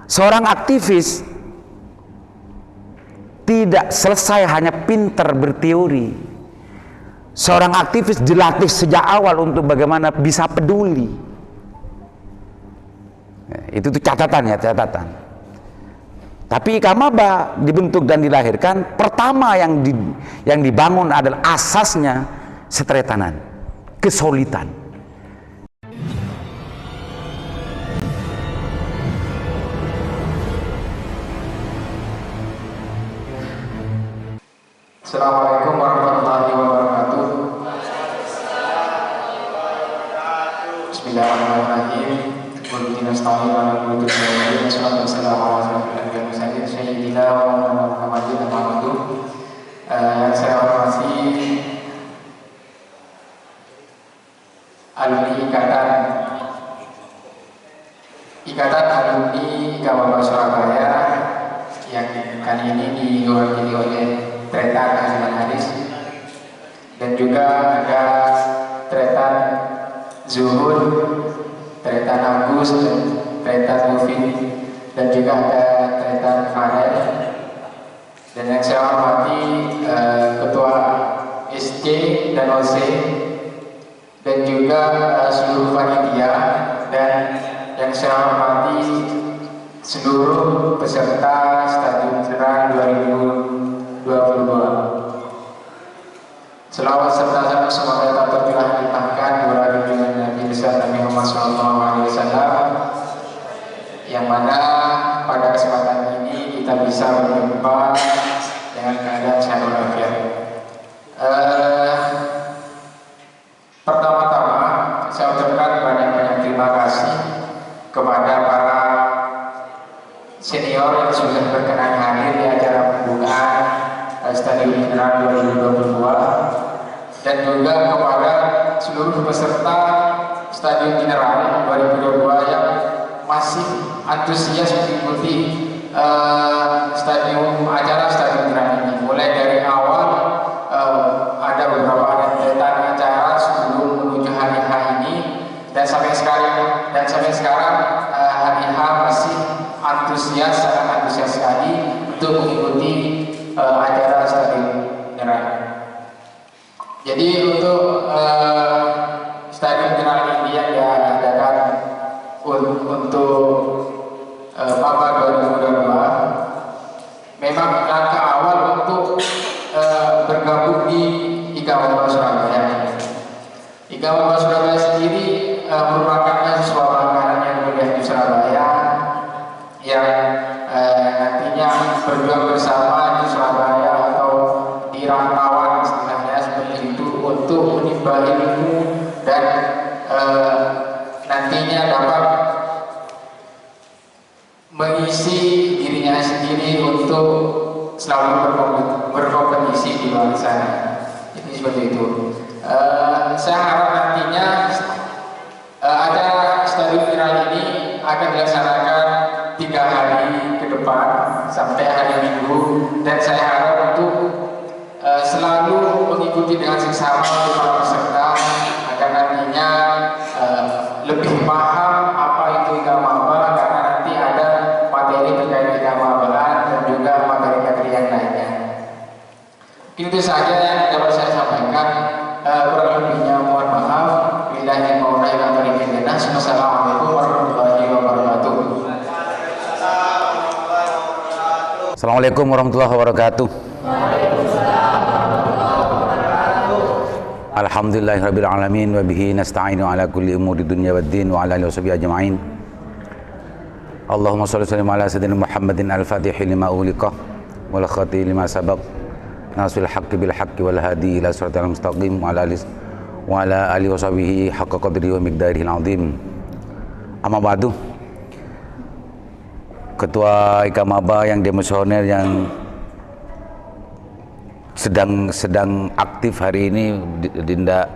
Seorang aktivis tidak selesai hanya pintar berteori. Seorang aktivis dilatih sejak awal untuk bagaimana bisa peduli. Itu tuh catatan. Tapi Ikamaba dibentuk dan dilahirkan, pertama yang dibangun adalah asasnya setretanan, kesolidan. Assalamualaikum warahmatullahi wabarakatuh. Bismillahirrahmanirrahim. Bismillahirrahmanirrahim. Yang saya hormati alumni Ikatan Alumni Ikamaba Surabaya yang kali ini diwakili oleh Tretan Azman Haris, dan juga ada Tretan Zuhud, Tretan Agus, dan Tretan Mufid, dan juga ada Tretan Farel. Dan yang saya hormati Ketua SC dan OC, dan juga seluruh panitia, dan yang saya hormati seluruh peserta Stadion Serang 2022. Selawat serta salam semoga tetap terlimpahkan berada dengan Nabi besar Nabi Muhammad SAW, yang mana pada kesempatan ini kita bisa berjumpa dengan keadaan sehat walafiat. Pertama-tama saya ucapkan banyak-banyak terima kasih kepada para senior yang sudah berkenan hadir di acara pembukaan Stadion Serang 2022, dan juga kepada seluruh peserta Stadion General 2022 yang masih antusias mengikuti acara Stadion General ini. Mulai dari awal ada beberapa rentetan acara sebelum menuju hari H ini, dan sampai sekarang hari H masih sangat antusias sekali untuk mengikuti acara Stadion General. Jadi untuk Stadion General ini yang diadakan untuk Maba 2022 memang langkah awal untuk bergabung di Ikamaba Surabaya. Ikamaba Surabaya sendiri merupakan mahasiswa banggaan yang kuliah di Surabaya, yang nantinya berjuang bersama di Surabaya atau di rantauan istilahnya seperti itu untuk menimba ilmu, dan nantinya dapat mengisi dirinya sendiri untuk selalu berkompetisi di luar sana. Jadi seperti itu. Saya harap nantinya acara Stadion General ini akan dilaksanakan 3 hari ke depan sampai hari Minggu, dan saya harap untuk selalu mengikuti dengan seksama para peserta agar nantinya lebih paham apa itu Ikamaba, karena nanti ada materi terkait Ikamabaan dan juga materi-materi yang lainnya. Itu saja yang dapat saya sampaikan. Kurang lebihnya mohon maaf. Billahi taufiq wal hidayah. Wassalamualaikum warahmatullahi wabarakatuh. Assalamualaikum warahmatullahi wabarakatuh. Alhamdulillahirabbil alamin wa bihi nasta'inu ala kulli umuri dunya waddin wa ala alihi washabihi ajma'in. Allahumma shalli ala sayyidina Muhammadin al-Fatihi lima ughliqa wal khatimi lima sabaq nasil haqqi bil haqqi wal hadi ila siratal mustaqim wa ala alihi washabihi haqqa qadrihi wa miqdarihi al-azim. Amma ba'du. Ketua Ikamaba yang demisioner yang sedang aktif hari ini, Dinda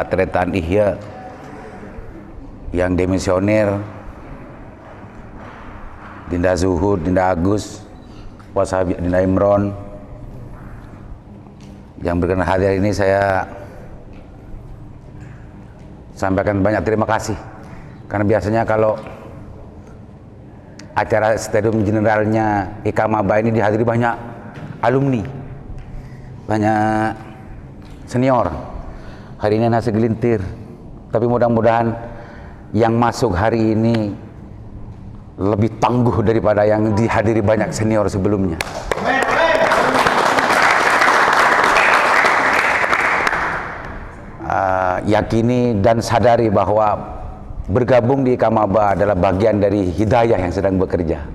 Tretan Ihya yang demisioner, Dinda Zuhud, Dinda Agus, Wasabi, Dinda Imron yang berkenan hadir ini, saya sampaikan banyak terima kasih, karena biasanya kalau acara stadium generalnya Ikamaba ini dihadiri banyak alumni, banyak senior. Hari ini hanya segelintir, tapi mudah-mudahan yang masuk hari ini lebih tangguh daripada yang dihadiri banyak senior sebelumnya. Yakini dan sadari bahwa bergabung di Ikamaba adalah bagian dari hidayah yang sedang bekerja.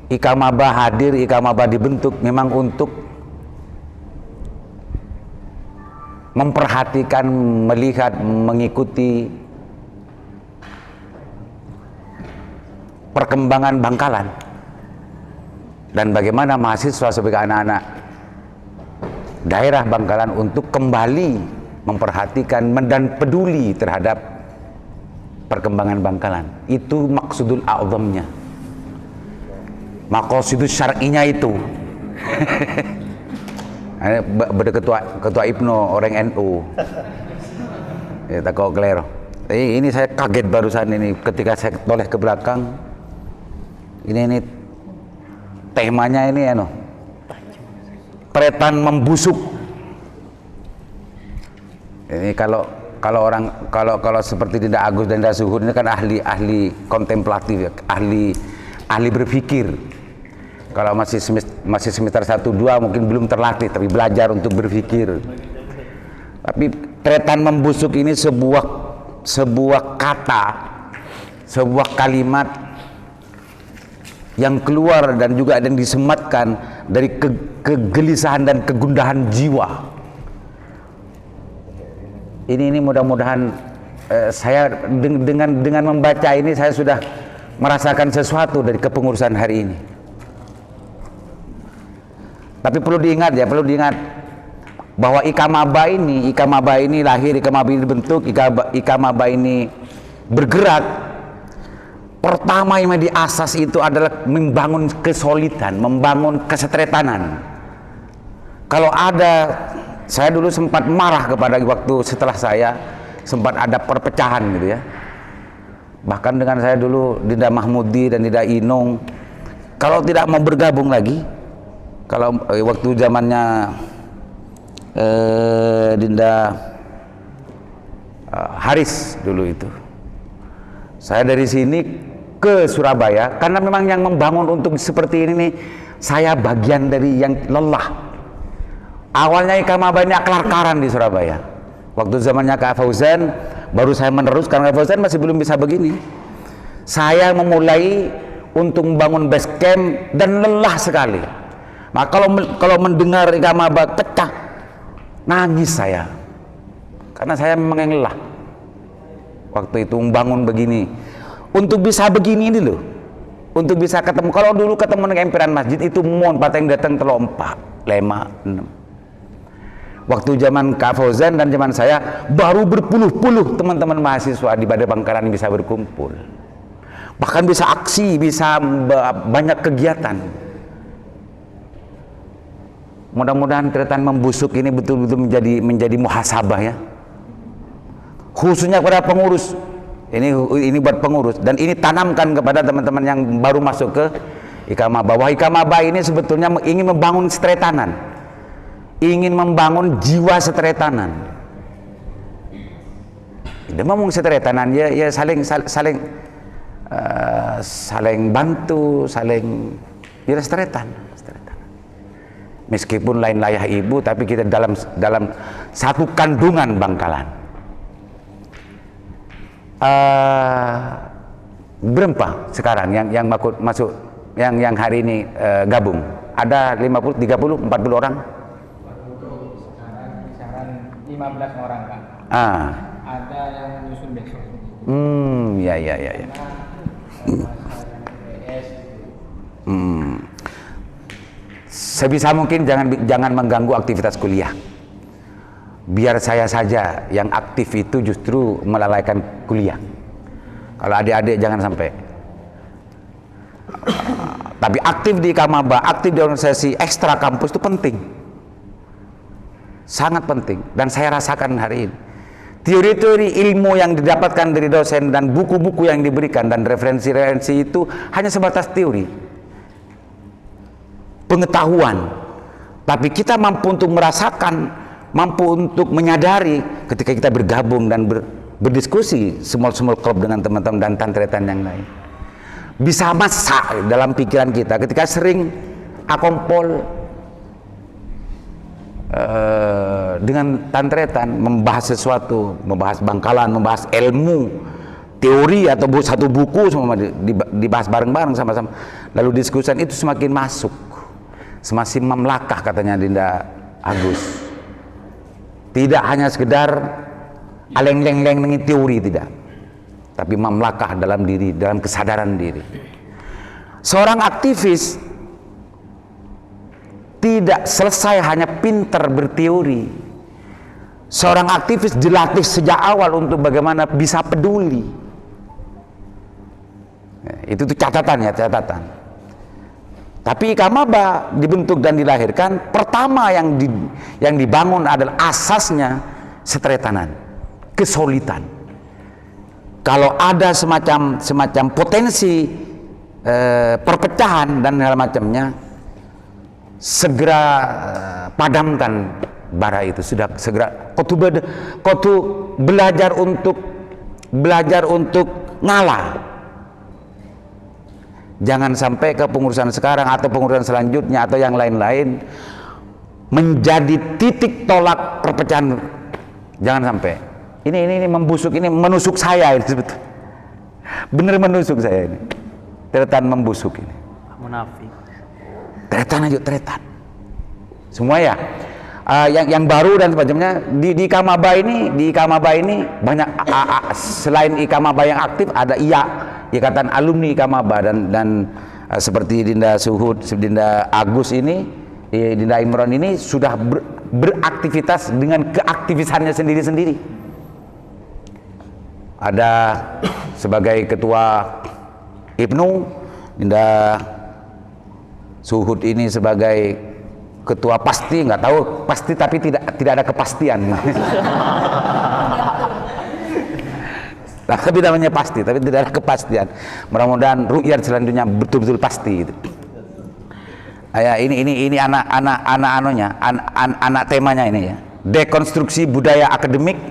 Ikamaba hadir, Ikamaba dibentuk memang untuk memperhatikan, melihat, mengikuti perkembangan Bangkalan dan bagaimana mahasiswa sebagai anak-anak daerah Bangkalan untuk kembali memperhatikan dan peduli terhadap perkembangan Bangkalan. Itu maksudul a'zamnya, maqasidus syar'inya itu. Beda ketua IPNO orang NU. Ya tak kau kelero. Ini saya kaget barusan ini ketika saya toleh ke belakang. Ini temanya ini Pretan membusuk. Ini kalau seperti Dinda Agus dan Dinda Suhud ini kan ahli kontemplatif ya, ahli berpikir. Kalau masih semester 1 2 mungkin belum terlatih, tapi belajar untuk berpikir. Tapi pretan membusuk ini sebuah kata, sebuah kalimat yang keluar dan juga yang disematkan dari kegelisahan dan kegundahan jiwa. Ini mudah-mudahan saya dengan membaca ini saya sudah merasakan sesuatu dari kepengurusan hari ini. Tapi perlu diingat bahwa Ikamaba ini lahir, Ikamaba ini dibentuk, Ikamaba ini bergerak. Pertama yang diasas itu adalah membangun kesolidan, membangun kesetretanan. Kalau ada, saya dulu sempat marah kepada waktu setelah saya sempat ada perpecahan gitu ya. Bahkan dengan saya dulu Dinda Mahmudi dan Dinda Inung, kalau tidak mau bergabung lagi, kalau waktu zamannya Dinda Haris dulu itu, saya dari sini ke Surabaya karena memang yang membangun untuk seperti ini nih, saya bagian dari yang lelah. Awalnya Ikamaba ini aklar-akaran di Surabaya. Waktu zamannya Kak Fauzan, baru saya menerus karena Kak Fauzan masih belum bisa begini. Saya memulai untuk membangun base camp dan lelah sekali. Nah, kalau mendengar Ikamaba pecah, nangis saya. Karena saya memang yang lelah. Waktu itu membangun begini. Untuk bisa begini ini loh, untuk bisa ketemu. Kalau dulu ketemu dengan empiran masjid itu mohon pateng datang telo 4, 5, 6. Waktu zaman Kak Fauzan dan zaman saya baru berpuluh-puluh teman-teman mahasiswa di Badai Bangkalan bisa berkumpul. Bahkan bisa aksi, bisa banyak kegiatan. Mudah-mudahan keretan membusuk ini betul-betul menjadi muhasabah ya. Khususnya kepada pengurus. Ini buat pengurus dan ini tanamkan kepada teman-teman yang baru masuk ke Ikamaba. Bahwa Ikamaba ini sebetulnya ingin membangun setretanan, ingin membangun jiwa setretanan. Tidak ngomong setretanan ya saling bantu, saling setretan. Meskipun lain layah ibu, tapi kita dalam satu kandungan Bangkalan. Berapa sekarang yang masuk yang hari ini gabung? Ada 50, 30, 40 orang? Sekarang kisaran 15 orang Kak. Ada yang menyusul besok. Ya. Sebisa mungkin jangan mengganggu aktivitas kuliah. Biar saya saja yang aktif itu justru melalaikan kuliah. Kalau adik-adik jangan sampai. Tapi aktif di Ikamaba, aktif di organisasi ekstra kampus itu penting. Sangat penting dan saya rasakan hari ini. Teori-teori ilmu yang didapatkan dari dosen dan buku-buku yang diberikan dan referensi-referensi itu hanya sebatas teori, pengetahuan. Tapi kita mampu untuk merasakan, mampu untuk menyadari ketika kita bergabung dan berdiskusi small club dengan teman-teman dan tantretan yang lain. Bisa masak dalam pikiran kita ketika sering akompol dengan tantretan membahas sesuatu, membahas bangkalan, membahas ilmu, teori atau satu buku semua dibahas bareng-bareng sama-sama. Lalu diskusian itu semakin masuk, semakin memlakah katanya Dinda Agus. Tidak hanya sekedar aleng-leng dengan teori, tidak, tapi memlakah dalam diri, dalam kesadaran diri. Seorang aktivis tidak selesai hanya pintar berteori. Seorang aktivis dilatih sejak awal untuk bagaimana bisa peduli. Itu tuh catatannya, catatan. Tapi Ikamaba dibentuk dan dilahirkan, pertama yang dibangun adalah asasnya setretanan, kesolidan. Kalau ada semacam potensi perpecahan dan hal macamnya, segera padamkan bara itu. Sudah segera kau belajar untuk ngalah. Jangan sampai kepengurusan sekarang atau pengurusan selanjutnya atau yang lain-lain menjadi titik tolak perpecahan. Jangan sampai. Ini membusuk, ini menusuk saya ini sebetulnya. Bener menusuk saya ini. Tretan membusuk ini. Munafik. Tretan aja, tretan. Semua ya. Yang baru dan semacamnya di Ikamaba ini banyak selain Ikamaba yang aktif ada ikatan alumni Ikamaba dan seperti Dinda Suhud, Dinda Agus ini, Dinda Imron ini sudah beraktivitas dengan keaktivisannya sendiri-sendiri. Ada sebagai ketua IPNU, Dinda Suhud ini sebagai ketua pasti, nggak tahu pasti tapi tidak ada kepastian. Nah, tapi namanya pasti, tapi tidak ada kepastian. Mudah-mudahan ru'yat selanjutnya betul-betul pasti. Ini anak temanya ini ya. Dekonstruksi budaya akademik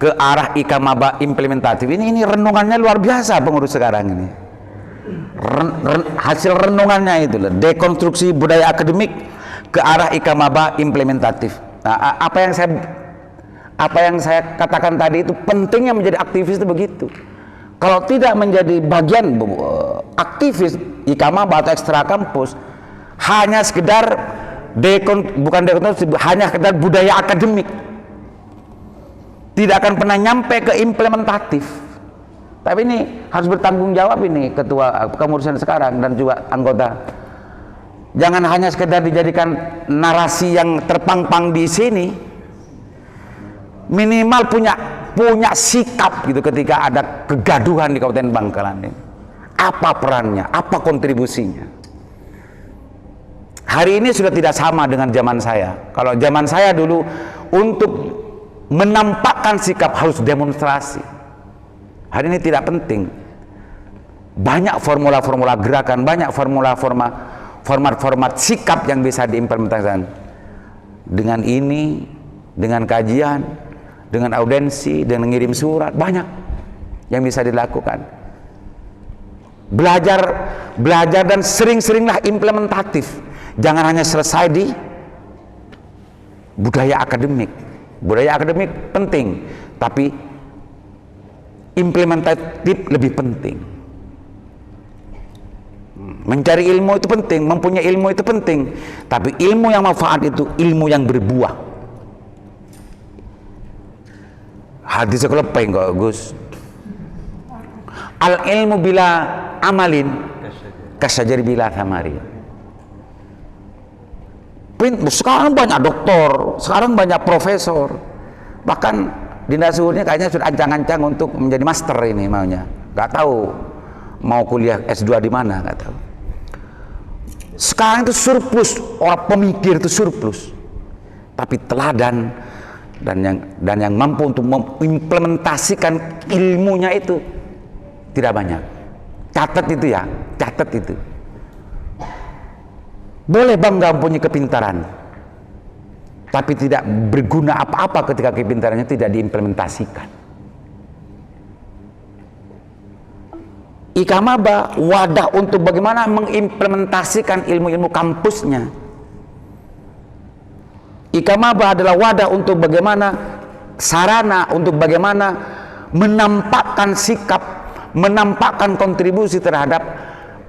ke arah Ikamaba implementatif. Ini renungannya luar biasa pengurus sekarang ini. Hasil renungannya itu loh, dekonstruksi budaya akademik ke arah Ikamaba implementatif. Nah, apa yang saya katakan tadi itu pentingnya menjadi aktivis itu begitu. Kalau tidak menjadi bagian aktivis Ikamaba atau ekstra kampus, hanya sekedar hanya sekedar budaya akademik, tidak akan pernah nyampe ke implementatif. Tapi ini harus bertanggung jawab ini ketua kepengurusan sekarang dan juga anggota. Jangan hanya sekedar dijadikan narasi yang terpampang di sini. Minimal punya sikap gitu ketika ada kegaduhan di Kabupaten Bangkalan ini. Apa perannya? Apa kontribusinya? Hari ini sudah tidak sama dengan zaman saya. Kalau zaman saya dulu untuk menampakkan sikap harus demonstrasi. Hari ini tidak penting. Banyak formula-formula gerakan, banyak format-format sikap yang bisa diimplementasikan. Dengan ini, dengan kajian, dengan audensi, dengan ngirim surat, banyak yang bisa dilakukan. Belajar dan sering-seringlah implementatif. Jangan hanya selesai di budaya akademik. Budaya akademik penting, tapi implementatif lebih penting. Mencari ilmu itu penting, mempunyai ilmu itu penting, tapi ilmu yang manfaat itu ilmu yang berbuah. Hadis kelepeng kok Gus. Al ilmu bila amalin kasajari bila thamari. Sekarang banyak doktor, sekarang banyak profesor, bahkan Dinda Suhudnya kayaknya sudah ancang-ancang untuk menjadi master ini maunya. Gak tahu mau kuliah S2 di mana, gak tahu. Sekarang itu surplus, orang pemikir itu surplus. Tapi teladan dan yang mampu untuk mengimplementasikan ilmunya itu tidak banyak. Catat itu ya, catat itu. Boleh bangga mempunyai kepintaran, tapi tidak berguna apa-apa ketika kepintarannya tidak diimplementasikan. Ikamaba wadah untuk bagaimana mengimplementasikan ilmu-ilmu kampusnya. Ikamaba adalah wadah untuk bagaimana, sarana untuk bagaimana menampakkan sikap, menampakkan kontribusi terhadap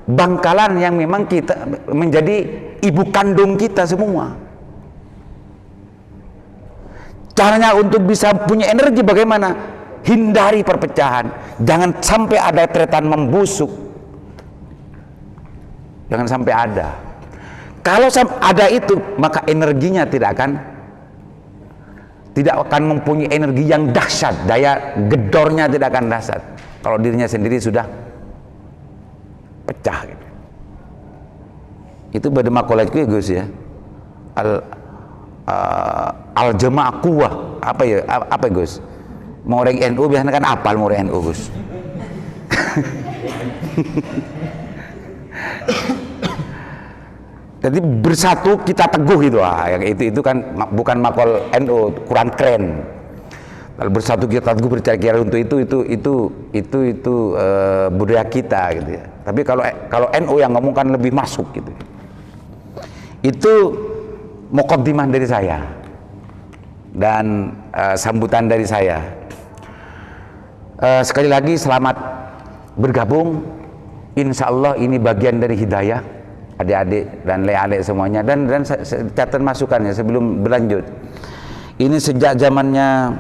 Bangkalan yang memang kita menjadi ibu kandung kita semua. Caranya untuk bisa punya energi bagaimana? Hindari perpecahan, jangan sampai ada tretan membusuk, jangan sampai ada. Kalau ada itu, maka energinya tidak akan mempunyai energi yang dahsyat, daya gedornya tidak akan dahsyat. Kalau dirinya sendiri sudah pecah gitu. Itu pada makolahku ya Gus ya, al jamaah kuwah apa ya Gus? Mau orang NU biasanya kan apal mau orang NU Gus. Jadi bersatu kita teguh gitu, yang itu kan bukan makol NU, kurang keren. Kalau bersatu kita teguh percaya untuk itu budaya kita gitu ya. Tapi kalau NU yang ngomong kan lebih masuk gitu. Itu muqaddimah dari saya dan sambutan dari saya. Sekali lagi selamat bergabung. Insya Allah ini bagian dari hidayah adik-adik dan le-ale semuanya, dan catat masukannya sebelum berlanjut. Ini sejak zamannya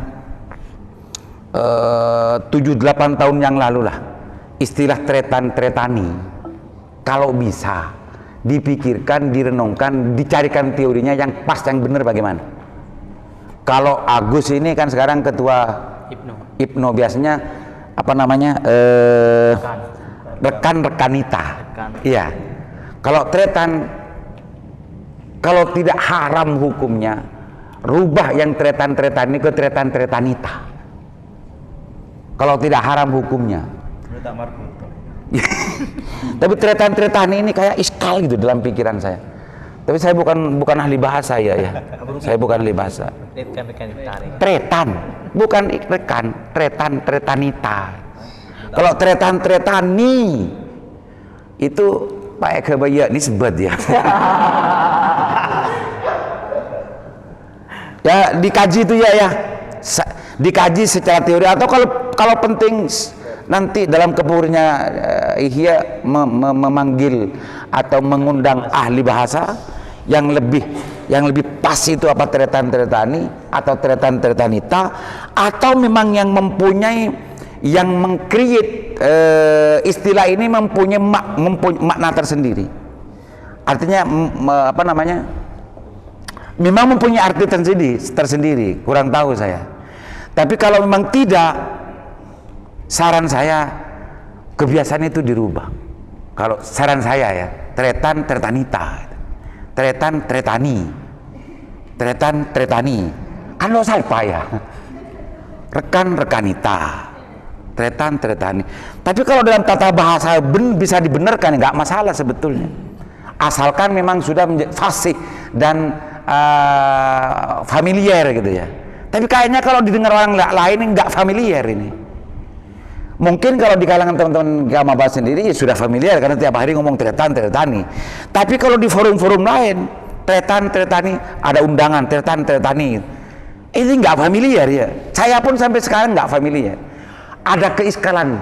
7-8 tahun yang lalu lah, istilah tretan-tretani kalau bisa dipikirkan, direnungkan, dicarikan teorinya yang pas, yang benar bagaimana. Kalau Agus ini kan sekarang ketua Ibnu biasanya apa namanya rekan-rekanita. Iya. Kalau tretan, kalau tidak haram hukumnya, rubah yang tretan-tretan ini ke tretan-tretanita. Kalau tidak haram hukumnya. Tapi tretan-tretan ini kayak iskal gitu dalam pikiran saya. Tapi saya bukan ahli bahasa ya. Saya bukan ahli bahasa. Tretan, bukan rekan, tretan-tretanita. Kalau tretan-tretani itu pakai kebaya nisbat ya. Ya dikaji itu ya. Dikaji secara teori, atau kalau penting nanti dalam kepurnya Ihya memanggil atau mengundang ahli bahasa yang lebih pas itu apa tretan-tretani atau tretan-tretanita, atau memang yang mempunyai yang mengcreate istilah ini mempunyai makna tersendiri. Artinya apa namanya? Memang mempunyai arti tersendiri, kurang tahu saya. Tapi kalau memang tidak, saran saya kebiasaan itu dirubah. Kalau saran saya ya, tretan-tretanita, tretan-tretani, tretan-tretani. Kan lo salpa ya, rekan-rekanita, tretan-tretani. Tapi kalau dalam tata bahasa bisa dibenarkan, nggak masalah sebetulnya. Asalkan memang sudah fasih dan familiar gitu ya. Tapi kayaknya kalau didengar orang lain nggak familiar ini. Mungkin kalau di kalangan teman-teman Ikamaba sendiri ya sudah familiar karena tiap hari ngomong tretan-tretani. Tapi kalau di forum-forum lain, tretan-tretani, ada undangan tretan-tretani, ini nggak familiar ya. Saya pun sampai sekarang nggak familiar. Ada keiskalan.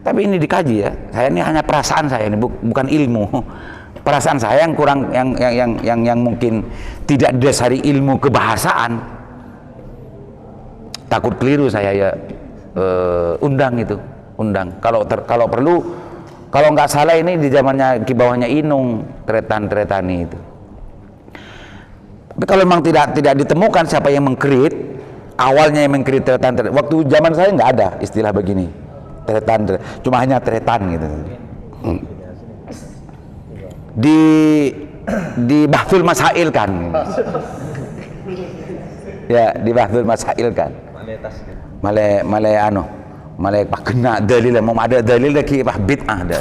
Tapi ini dikaji ya. Saya ini hanya perasaan saya ini, bukan ilmu. Perasaan saya yang kurang, yang mungkin tidak didasari ilmu kebahasaan. Takut keliru saya ya. Undang. Kalau perlu, kalau nggak salah ini di zamannya di bawahnya Inung tretan-tretani itu. Tapi kalau memang tidak ditemukan siapa yang mengkrit, awalnya yang mengkrit tretan-tretani. Waktu zaman saya nggak ada istilah begini, tretan, cuma hanya tretan gitu. Di Bahthul Masail kan. Ya, di Bahdul Masail kan. Malai pak kena dalil mau ada dalil lagi pak bid'ah ada.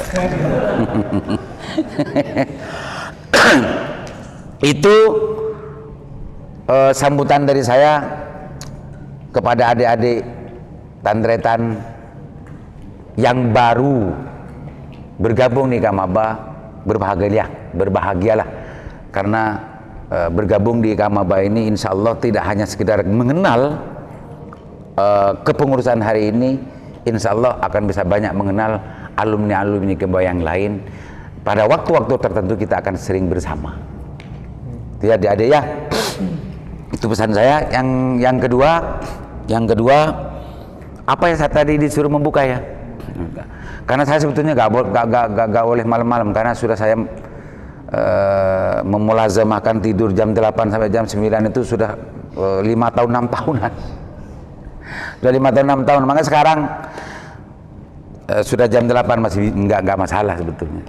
Itu sambutan dari saya kepada adik-adik tantretan yang baru bergabung di Kamaba. Berbahagialah karena bergabung di Kamaba ini insya Allah tidak hanya sekedar mengenal kepengurusan hari ini, insya Allah akan bisa banyak mengenal alumni-alumni Kamaba yang lain. Pada waktu-waktu tertentu kita akan sering bersama. Tidak adik-adik ya. Itu pesan saya. Yang kedua apa yang saya tadi disuruh membuka ya? Karena saya sebetulnya gak boleh malam-malam karena sudah saya memulazamahkan tidur jam 8 sampai jam 9 itu sudah 5 tahun 6 tahunan. Sudah 5 tahun 6 tahun. Makanya sekarang sudah jam 8 masih enggak masalah sebetulnya.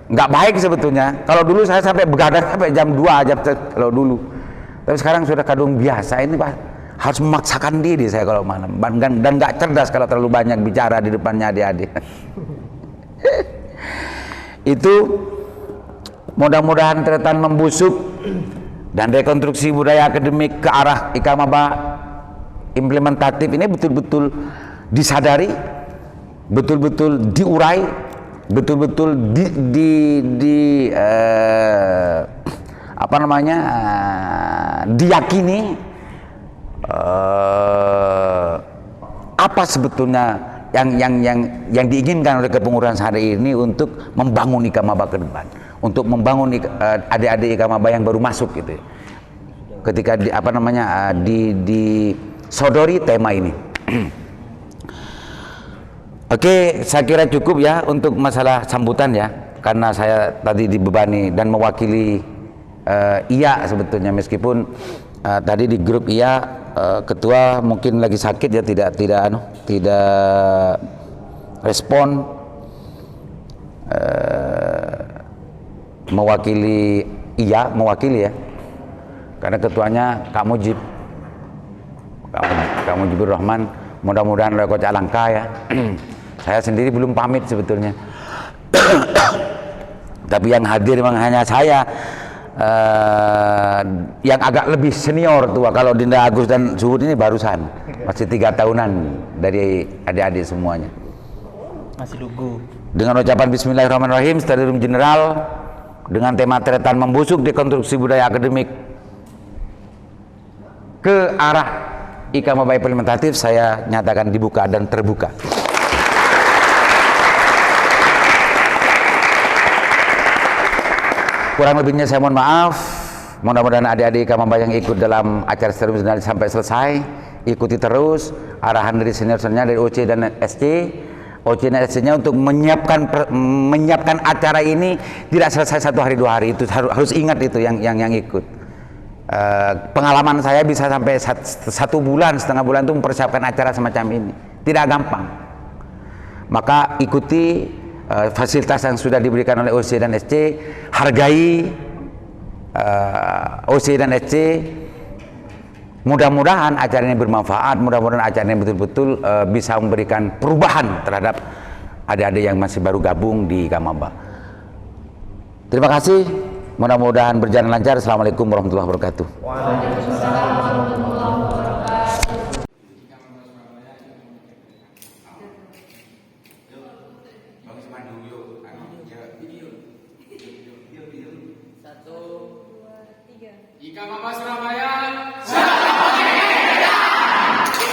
Enggak baik sebetulnya. Kalau dulu saya sampai begadang sampai jam 2 aja kalau dulu. Tapi sekarang sudah kadung biasa ini Pak. Harus memaksakan diri saya kalau malam dan nggak cerdas kalau terlalu banyak bicara di depannya adik-adik. Itu mudah-mudahan tretan membusuk dan rekonstruksi budaya akademik ke arah Ikamaba implementatif ini betul-betul disadari, betul-betul diurai, betul-betul diyakini. Apa sebetulnya yang diinginkan oleh kepengurusan hari ini untuk membangun Ikamaba ke depan, untuk membangun adik-adik Ikamaba yang baru masuk gitu. Ketika disodori tema ini. Oke, saya kira cukup ya untuk masalah sambutan ya, karena saya tadi dibebani dan mewakili iya sebetulnya meskipun tadi di grup iya ketua mungkin lagi sakit ya tidak respon, mewakili ya karena ketuanya Kak Mujibur Rahman, mudah-mudahan Coach Alangka ya. Saya sendiri belum pamit sebetulnya. Tapi yang hadir memang hanya saya yang agak lebih senior tua. Kalau Dinda Agus dan Suhud ini barusan masih 3 tahunan dari adik-adik semuanya. Masih lugu. Dengan ucapan Bismillahirrahmanirrahim, Stadium General dengan tema tretan membusuk dekonstruksi budaya akademik ke arah Ikamaba implementatif, saya nyatakan dibuka dan terbuka. Kurang lebihnya saya mohon maaf. Mudah-mudahan adik-adik Ikamaba yang ikut dalam acara Stadium General sampai selesai, ikuti terus arahan dari senior-seniornya dari OC dan SC. OC dan SC-nya untuk menyiapkan acara ini tidak selesai 1 hari 2 hari, itu harus ingat itu yang ikut. Pengalaman saya bisa sampai 1 bulan, setengah bulan itu mempersiapkan acara semacam ini, tidak gampang. Maka ikuti fasilitas yang sudah diberikan oleh OC dan SC, hargai OC dan SC. Mudah-mudahan acara ini bermanfaat, mudah-mudahan acara ini betul-betul bisa memberikan perubahan terhadap adik-adik yang masih baru gabung di Ikamaba. Terima kasih, mudah-mudahan berjalan lancar. Assalamualaikum warahmatullahi wabarakatuh. Waalaikumsalam warahmatullahi wabarakatuh. Ikamaba Surabaya.